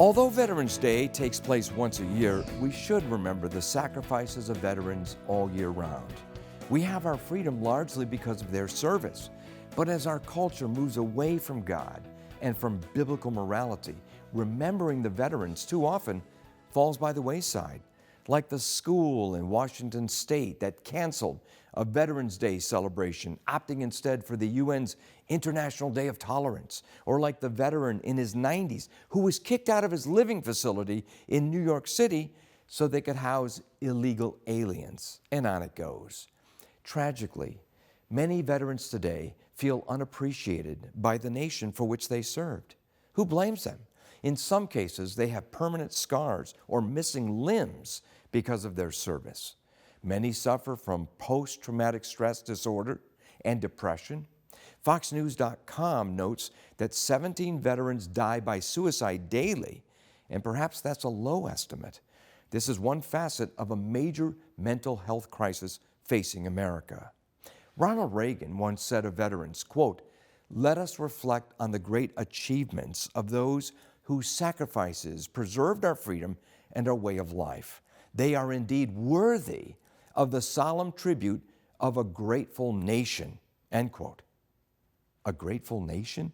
Although Veterans Day takes place once a year, we should remember the sacrifices of veterans all year round. We have our freedom largely because of their service. But as our culture moves away from God and from biblical morality, remembering the veterans too often falls by the wayside. Like the school in Washington State that canceled a Veterans Day celebration, opting instead for the UN's International Day of Tolerance. Or like the veteran in his 90s who was kicked out of his living facility in New York City so they could house illegal aliens. And on it goes. Tragically, many veterans today feel unappreciated by the nation for which they served. Who blames them? In some cases, they have permanent scars or missing limbs because of their service. Many suffer from post-traumatic stress disorder and depression. FoxNews.com notes that 17 veterans die by suicide daily, and perhaps that's a low estimate. This is one facet of a major mental health crisis facing America. Ronald Reagan once said of veterans, quote, "Let us reflect on the great achievements of those whose sacrifices preserved our freedom and our way of life. They are indeed worthy of the solemn tribute of a grateful nation," end quote. A grateful nation?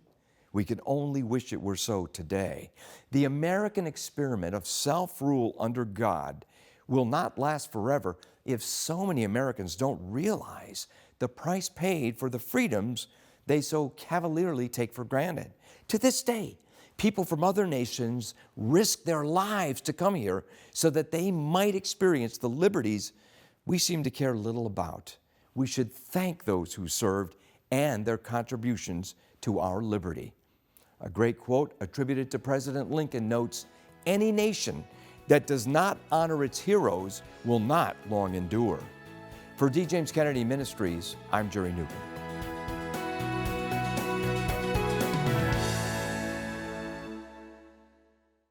We can only wish it were so today. The American experiment of self-rule under God will not last forever if so many Americans don't realize the price paid for the freedoms they so cavalierly take for granted. To this day, people from other nations risk their lives to come here so that they might experience the liberties we seem to care little about. We should thank those who served and their contributions to our liberty. A great quote attributed to President Lincoln notes, "Any nation that does not honor its heroes will not long endure." For D. James Kennedy Ministries, I'm Jerry Newcombe.